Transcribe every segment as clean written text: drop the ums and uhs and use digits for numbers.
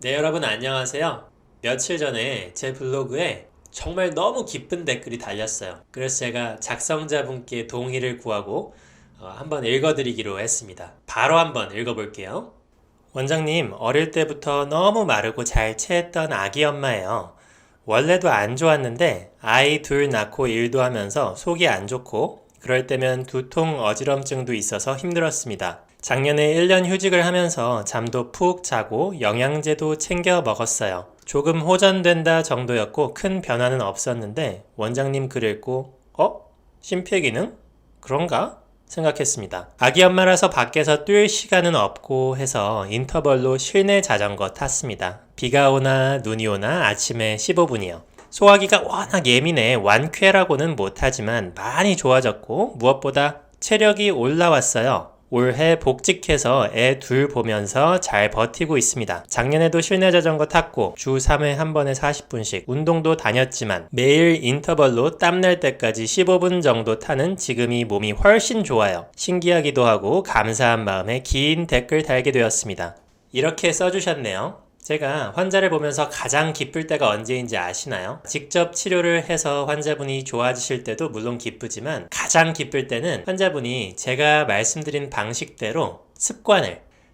네, 여러분 안녕하세요. 며칠 전에 제 블로그에 정말 너무 기쁜 댓글이 달렸어요. 그래서 제가 작성자분께 동의를 구하고 한번 읽어드리기로 했습니다. 바로 한번 읽어볼게요. 원장님, 어릴 때부터 너무 마르고 잘 체했던 아기 엄마예요. 원래도 안 좋았는데 아이 둘 낳고 일도 하면서 속이 안 좋고 그럴 때면 두통, 어지럼증도 있어서 힘들었습니다. 작년에 1년 휴직을 하면서 잠도 푹 자고 영양제도 챙겨 먹었어요. 조금 호전된다 정도였고 큰 변화는 없었는데 원장님 글 읽고 심폐기능? 그런가? 생각했습니다. 아기 엄마라서 밖에서 뛸 시간은 없고 해서 인터벌로 실내 자전거 탔습니다. 비가 오나 눈이 오나 아침에 15분이요. 소화기가 워낙 예민해 완쾌라고는 못하지만 많이 좋아졌고 무엇보다 체력이 올라왔어요. 올해 복직해서 애 둘 보면서 잘 버티고 있습니다. 작년에도 실내 자전거 탔고 주 3회 한 번에 40분씩 운동도 다녔지만 매일 인터벌로 땀날 때까지 15분 정도 타는 지금이 몸이 훨씬 좋아요. 신기하기도 하고 감사한 마음에 긴 댓글 달게 되었습니다. 이렇게 써주셨네요. 제가 환자를 보면서 가장 기쁠 때가 언제인지 아시나요? 직접 치료를 해서 환자분이 좋아지실 때도 물론 기쁘지만 가장 기쁠 때는 환자분이 제가 말씀드린 방식대로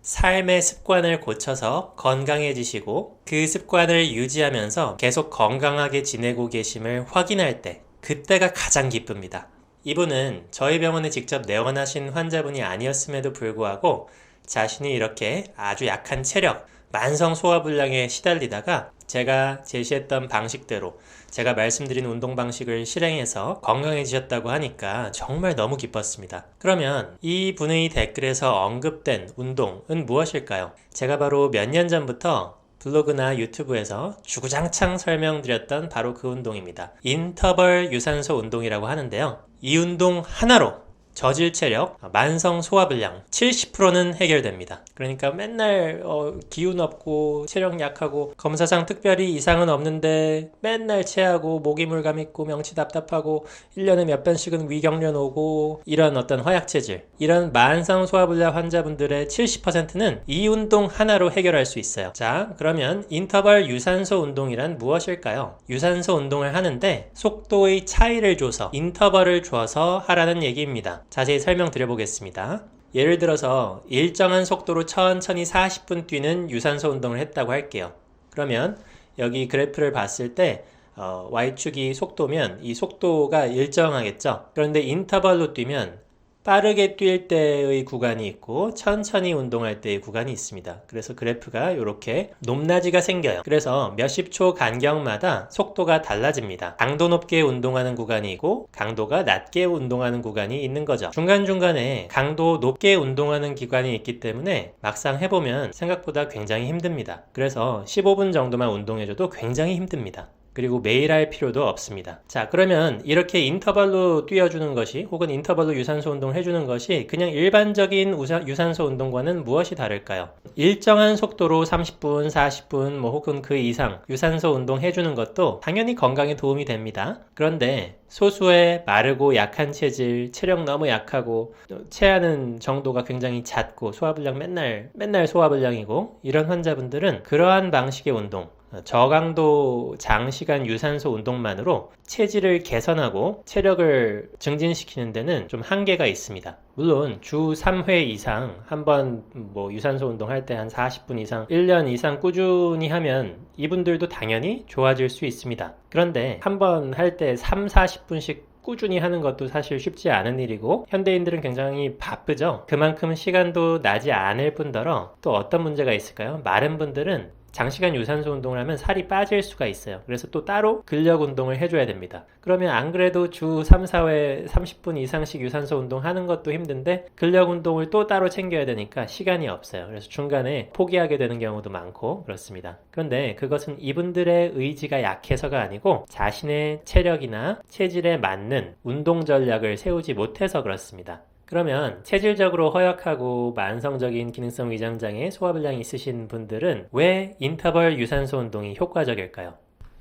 삶의 습관을 고쳐서 건강해지시고 그 습관을 유지하면서 계속 건강하게 지내고 계심을 확인할 때, 그때가 가장 기쁩니다. 이분은 저희 병원에 직접 내원하신 환자분이 아니었음에도 불구하고 자신이 이렇게 아주 약한 체력, 만성 소화불량에 시달리다가 제가 제시했던 방식대로 제가 말씀드린 운동 방식을 실행해서 건강해지셨다고 하니까 정말 너무 기뻤습니다. 그러면 이 분의 댓글에서 언급된 운동은 무엇일까요? 제가 바로 몇 년 전부터 블로그나 유튜브에서 주구장창 설명드렸던 바로 그 운동입니다. 인터벌 유산소 운동이라고 하는데요. 이 운동 하나로 저질 체력, 만성 소화불량 70%는 해결됩니다. 그러니까 맨날 기운 없고 체력 약하고 검사상 특별히 이상은 없는데 맨날 체하고 모기 물감 있고 명치 답답하고 1년에 몇 번씩은 위경련 오고 이런 어떤 허약 체질, 이런 만성 소화불량 환자분들의 70%는 이 운동 하나로 해결할 수 있어요. 자, 그러면 인터벌 유산소 운동이란 무엇일까요? 유산소 운동을 하는데 속도의 차이를 줘서 인터벌을 줘서 하라는 얘기입니다. 자세히 설명드려보겠습니다. 예를 들어서 일정한 속도로 천천히 40분 뛰는 유산소 운동을 했다고 할게요. 그러면 여기 그래프를 봤을 때 Y축이 속도면 이 속도가 일정하겠죠. 그런데 인터벌로 뛰면 빠르게 뛸 때의 구간이 있고 천천히 운동할 때의 구간이 있습니다. 그래서 그래프가 이렇게 높낮이가 생겨요. 그래서 몇십 초 간격마다 속도가 달라집니다. 강도 높게 운동하는 구간이 있고 강도가 낮게 운동하는 구간이 있는 거죠. 중간중간에 강도 높게 운동하는 기간이 있기 때문에 막상 해보면 생각보다 굉장히 힘듭니다. 그래서 15분 정도만 운동해줘도 굉장히 힘듭니다. 그리고 매일 할 필요도 없습니다. 자, 그러면 이렇게 인터벌로 뛰어주는 것이 혹은 인터벌로 유산소 운동을 해주는 것이 그냥 일반적인 유산소 운동과는 무엇이 다를까요? 일정한 속도로 30분, 40분 혹은 그 이상 유산소 운동 해주는 것도 당연히 건강에 도움이 됩니다. 그런데 소수의 마르고 약한 체질, 체력 너무 약하고 체하는 정도가 굉장히 잦고 소화불량 맨날 소화불량이고 이런 환자분들은 그러한 방식의 운동, 저강도 장시간 유산소 운동만으로 체질을 개선하고 체력을 증진시키는 데는 좀 한계가 있습니다. 물론 주 3회 이상 한번 유산소 운동할 때 한 40분 이상 1년 이상 꾸준히 하면 이분들도 당연히 좋아질 수 있습니다. 그런데 한번 할 때 3, 40분씩 꾸준히 하는 것도 사실 쉽지 않은 일이고 현대인들은 굉장히 바쁘죠. 그만큼 시간도 나지 않을 뿐더러 또 어떤 문제가 있을까요? 마른 분들은 장시간 유산소 운동을 하면 살이 빠질 수가 있어요. 그래서 또 따로 근력 운동을 해줘야 됩니다. 그러면 안 그래도 주 3, 4회 30분 이상씩 유산소 운동 하는 것도 힘든데 근력 운동을 또 따로 챙겨야 되니까 시간이 없어요. 그래서 중간에 포기하게 되는 경우도 많고 그렇습니다. 그런데 그것은 이분들의 의지가 약해서가 아니고 자신의 체력이나 체질에 맞는 운동 전략을 세우지 못해서 그렇습니다. 그러면 체질적으로 허약하고 만성적인 기능성 위장장애, 소화불량이 있으신 분들은 왜 인터벌 유산소 운동이 효과적일까요?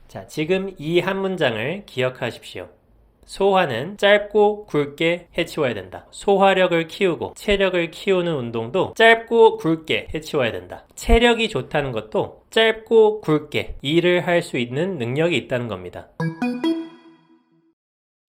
자, 지금 이 한 문장을 기억하십시오. 소화는 짧고 굵게 해치워야 된다. 소화력을 키우고 체력을 키우는 운동도 짧고 굵게 해치워야 된다. 체력이 좋다는 것도 짧고 굵게 일을 할 수 있는 능력이 있다는 겁니다.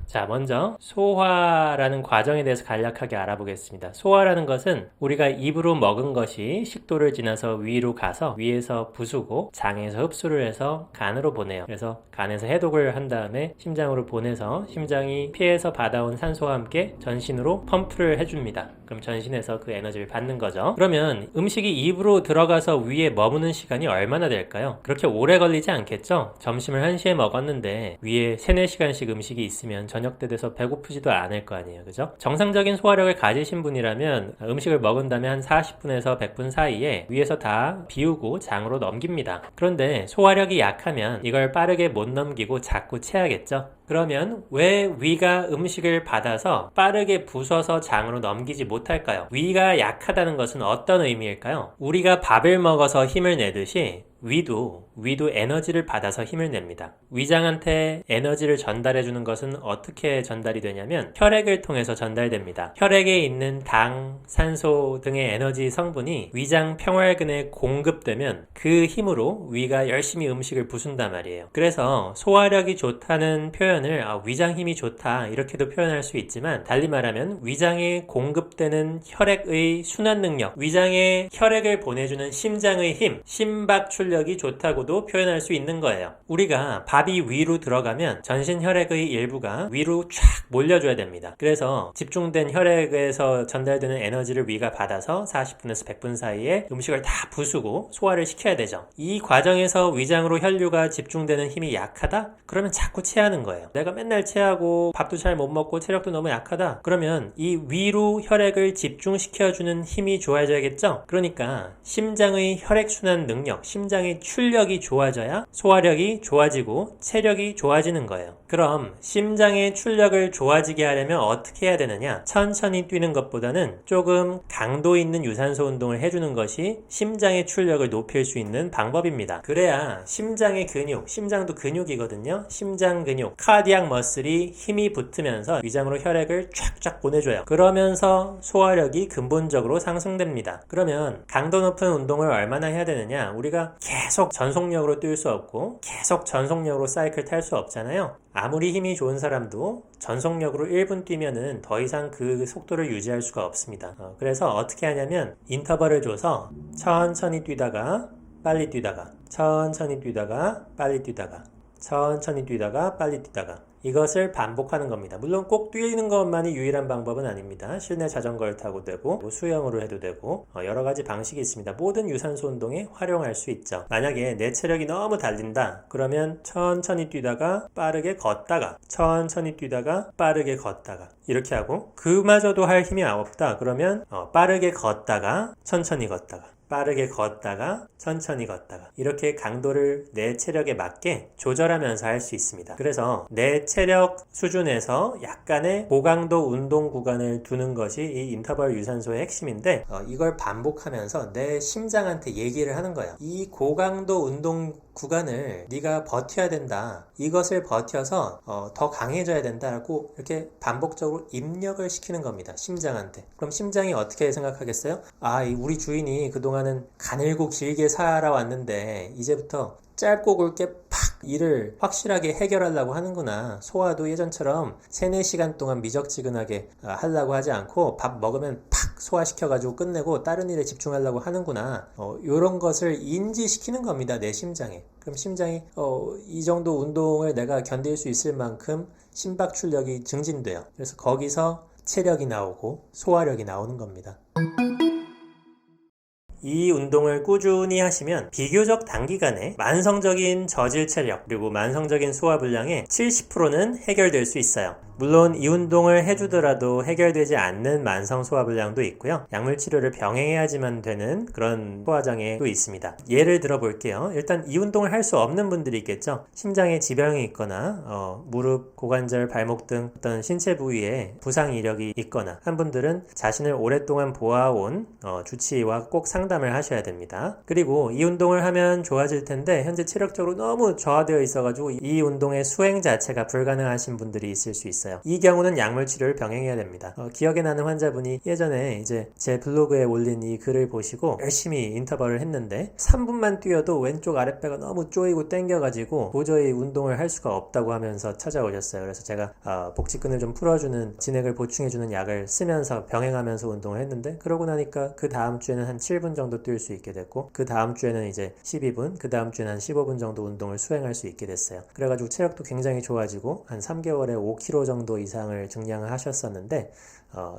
자, 먼저 소화라는 과정에 대해서 간략하게 알아보겠습니다. 소화라는 것은 우리가 입으로 먹은 것이 식도를 지나서 위로 가서 위에서 부수고 장에서 흡수를 해서 간으로 보내요. 그래서 간에서 해독을 한 다음에 심장으로 보내서 심장이 피에서 받아온 산소와 함께 전신으로 펌프를 해줍니다. 그럼 전신에서 그 에너지를 받는 거죠. 그러면 음식이 입으로 들어가서 위에 머무는 시간이 얼마나 될까요? 그렇게 오래 걸리지 않겠죠? 점심을 1시에 먹었는데 위에 3, 4시간씩 음식이 있으면 저녁 때 돼서 배고프지도 않을 거 아니에요. 그죠? 정상적인 소화력을 가지신 분이라면 음식을 먹은 다음에 한 40분에서 100분 사이에 위에서 다 비우고 장으로 넘깁니다. 그런데 소화력이 약하면 이걸 빠르게 못 넘기고 자꾸 체하겠죠? 그러면 왜 위가 음식을 받아서 빠르게 부숴서 장으로 넘기지 못할까요? 위가 약하다는 것은 어떤 의미일까요? 우리가 밥을 먹어서 힘을 내듯이 위도 에너지를 받아서 힘을 냅니다. 위장한테 에너지를 전달해 주는 것은 어떻게 전달이 되냐면 혈액을 통해서 전달됩니다. 혈액에 있는 당, 산소 등의 에너지 성분이 위장 평활근에 공급되면 그 힘으로 위가 열심히 음식을 부순단 말이에요. 그래서 소화력이 좋다는 표현을 위장 힘이 좋다 이렇게도 표현할 수 있지만 달리 말하면 위장에 공급되는 혈액의 순환 능력, 위장에 혈액을 보내주는 심장의 힘, 심박출력이 좋다고도 표현할 수 있는 거예요. 우리가 밥이 위로 들어가면 전신 혈액의 일부가 위로 쫙 몰려줘야 됩니다. 그래서 집중된 혈액에서 전달되는 에너지를 위가 받아서 40분에서 100분 사이에 음식을 다 부수고 소화를 시켜야 되죠. 이 과정에서 위장으로 혈류가 집중되는 힘이 약하다? 그러면 자꾸 체하는 거예요. 내가 맨날 체하고 밥도 잘 못 먹고 체력도 너무 약하다? 그러면 이 위로 혈액을 집중시켜주는 힘이 좋아져야겠죠? 그러니까 심장의 혈액순환 능력, 심장의 출력이 좋아져야 소화력이 좋아지고 체력이 좋아지는 거예요. 그럼 심장의 출력을 좋아지게 하려면 어떻게 해야 되느냐? 천천히 뛰는 것보다는 조금 강도 있는 유산소 운동을 해주는 것이 심장의 출력을 높일 수 있는 방법입니다. 그래야 심장의 근육, 심장도 근육이거든요. 심장 근육, 카디악 머슬이 힘이 붙으면서 위장으로 혈액을 쫙쫙 보내줘요. 그러면서 소화력이 근본적으로 상승됩니다. 그러면 강도 높은 운동을 얼마나 해야 되느냐? 우리가 계속 전속력으로 뛸 수 없고 계속 전속력으로 사이클 탈 수 없잖아요. 아무리 힘이 좋은 사람도 전속력으로 1분 뛰면은 더 이상 그 속도를 유지할 수가 없습니다. 그래서 어떻게 하냐면 인터벌을 줘서 천천히 뛰다가 빨리 뛰다가 천천히 뛰다가 빨리 뛰다가 천천히 뛰다가 빨리 뛰다가 이것을 반복하는 겁니다. 물론 꼭 뛰는 것만이 유일한 방법은 아닙니다. 실내 자전거를 타고 되고 수영으로 해도 되고 여러 가지 방식이 있습니다. 모든 유산소 운동에 활용할 수 있죠. 만약에 내 체력이 너무 달린다 그러면 천천히 뛰다가 빠르게 걷다가 천천히 뛰다가 빠르게 걷다가 이렇게 하고 그마저도 할 힘이 없다 그러면 빠르게 걷다가 천천히 걷다가 빠르게 걷다가 천천히 걷다가 이렇게 강도를 내 체력에 맞게 조절하면서 할 수 있습니다. 그래서 내 체력 수준에서 약간의 고강도 운동 구간을 두는 것이 이 인터벌 유산소의 핵심인데 이걸 반복하면서 내 심장한테 얘기를 하는 거예요. 이 고강도 운동 구간을 네가 버텨야 된다. 이것을 버텨서 더 강해져야 된다라고 이렇게 반복적으로 입력을 시키는 겁니다. 심장한테. 그럼 심장이 어떻게 생각하겠어요? 우리 주인이 그동안은 가늘고 길게 살아왔는데 이제부터 짧고 굵게 팍 일을 확실하게 해결하려고 하는구나. 소화도 예전처럼 3, 4시간 동안 미적지근하게 하려고 하지 않고 밥 먹으면 팍 소화시켜가지고 끝내고 다른 일에 집중하려고 하는구나. 이런 것을 인지시키는 겁니다. 내 심장에. 그럼 심장이 이 정도 운동을 내가 견딜 수 있을 만큼 심박 출력이 증진돼요. 그래서 거기서 체력이 나오고 소화력이 나오는 겁니다. 이 운동을 꾸준히 하시면 비교적 단기간에 만성적인 저질 체력 그리고 만성적인 소화불량의 70%는 해결될 수 있어요. 물론 이 운동을 해주더라도 해결되지 않는 만성 소화불량도 있고요. 약물 치료를 병행해야지만 되는 그런 소화장애도 있습니다. 예를 들어 볼게요. 일단 이 운동을 할 수 없는 분들이 있겠죠. 심장에 지병이 있거나 무릎, 고관절, 발목 등 어떤 신체 부위에 부상 이력이 있거나 한 분들은 자신을 오랫동안 보아온 주치의와 꼭 상담을 하셔야 됩니다. 그리고 이 운동을 하면 좋아질 텐데 현재 체력적으로 너무 저하되어 있어가지고 이 운동의 수행 자체가 불가능하신 분들이 있을 수 있어요. 있어요. 이 경우는 약물 치료를 병행해야 됩니다. 기억에 나는 환자분이 예전에 이제 제 블로그에 올린 이 글을 보시고 열심히 인터벌을 했는데 3분만 뛰어도 왼쪽 아랫배가 너무 쪼이고 땡겨가지고 도저히 운동을 할 수가 없다고 하면서 찾아오셨어요. 그래서 제가 복직근을 좀 풀어주는 진액을 보충해주는 약을 쓰면서 병행하면서 운동을 했는데, 그러고 나니까 그 다음 주에는 한 7분 정도 뛸 수 있게 됐고, 그 다음 주에는 이제 12분, 그 다음 주에는 한 15분 정도 운동을 수행할 수 있게 됐어요. 그래가지고 체력도 굉장히 좋아지고 한 3개월에 5kg 정도 이상을 증량을 하셨었는데,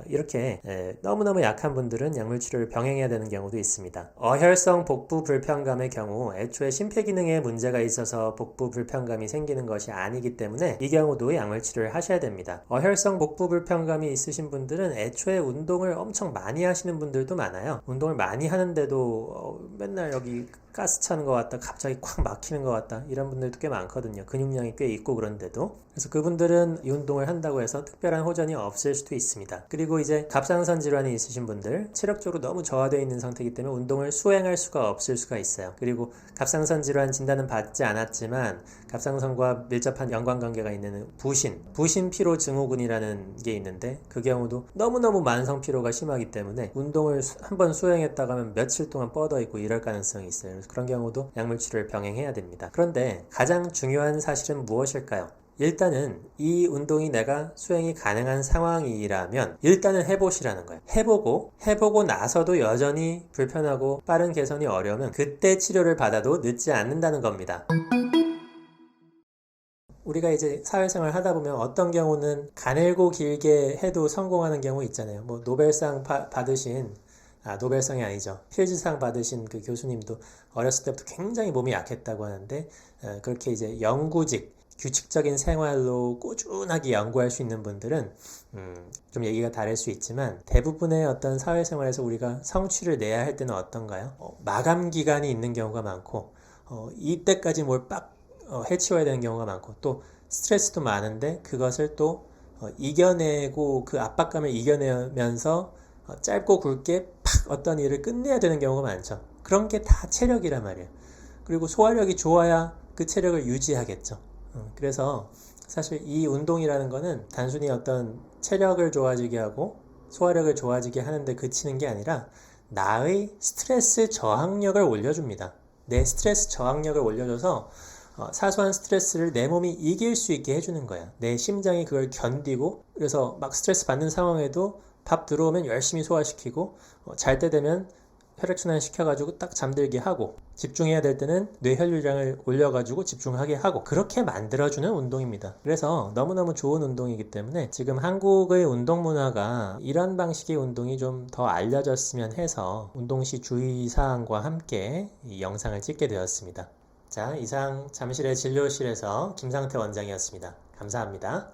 이렇게 너무너무 약한 분들은 약물 치료를 병행해야 되는 경우도 있습니다. 어혈성 복부 불편감의 경우 애초에 심폐기능에 문제가 있어서 복부 불편감이 생기는 것이 아니기 때문에 이 경우도 약물 치료를 하셔야 됩니다. 어혈성 복부 불편감이 있으신 분들은 애초에 운동을 엄청 많이 하시는 분들도 많아요. 운동을 많이 하는데도 맨날 여기 가스 차는 것 같다, 갑자기 콱 막히는 것 같다, 이런 분들도 꽤 많거든요. 근육량이 꽤 있고 그런데도. 그래서 그분들은 이 운동을 한다고 해서 특별한 호전이 없을 수도 있습니다. 그리고 이제 갑상선 질환이 있으신 분들, 체력적으로 너무 저하되어 있는 상태이기 때문에 운동을 수행할 수가 없을 수가 있어요. 그리고 갑상선 질환 진단은 받지 않았지만 갑상선과 밀접한 연관관계가 있는 부신 피로 증후군이라는 게 있는데, 그 경우도 너무너무 만성 피로가 심하기 때문에 운동을 한번 수행했다가 하면 며칠 동안 뻗어 있고 이럴 가능성이 있어요. 그래서 그런 경우도 약물 치료를 병행해야 됩니다. 그런데 가장 중요한 사실은 무엇일까요? 일단은 이 운동이 내가 수행이 가능한 상황이라면 일단은 해보시라는 거예요. 해보고 나서도 여전히 불편하고 빠른 개선이 어려우면 그때 치료를 받아도 늦지 않는다는 겁니다. 우리가 이제 사회생활 하다 보면 어떤 경우는 가늘고 길게 해도 성공하는 경우 있잖아요. 뭐 노벨상이 아니죠. 필즈상 받으신 그 교수님도 어렸을 때부터 굉장히 몸이 약했다고 하는데, 그렇게 이제 규칙적인 생활로 꾸준하게 연구할 수 있는 분들은 좀 얘기가 다를 수 있지만, 대부분의 어떤 사회생활에서 우리가 성취를 내야 할 때는 어떤가요? 마감 기간이 있는 경우가 많고, 이때까지 뭘 해치워야 되는 경우가 많고, 또 스트레스도 많은데 그것을 또 이겨내고 그 압박감을 이겨내면서 짧고 굵게 팍 어떤 일을 끝내야 되는 경우가 많죠. 그런 게 다 체력이란 말이에요. 그리고 소화력이 좋아야 그 체력을 유지하겠죠. 그래서 사실 이 운동이라는 거는 단순히 어떤 체력을 좋아지게 하고 소화력을 좋아지게 하는데 그치는 게 아니라 나의 스트레스 저항력을 올려줍니다. 내 스트레스 저항력을 올려줘서 사소한 스트레스를 내 몸이 이길 수 있게 해주는 거야. 내 심장이 그걸 견디고, 그래서 막 스트레스 받는 상황에도 밥 들어오면 열심히 소화시키고, 잘 때 되면 혈액순환 시켜가지고 딱 잠들게 하고, 집중해야 될 때는 뇌혈류량을 올려가지고 집중하게 하고, 그렇게 만들어주는 운동입니다. 그래서 너무너무 좋은 운동이기 때문에 지금 한국의 운동 문화가 이런 방식의 운동이 좀 더 알려졌으면 해서 운동 시 주의사항과 함께 이 영상을 찍게 되었습니다. 자, 이상 잠실의 진료실에서 김상태 원장이었습니다. 감사합니다.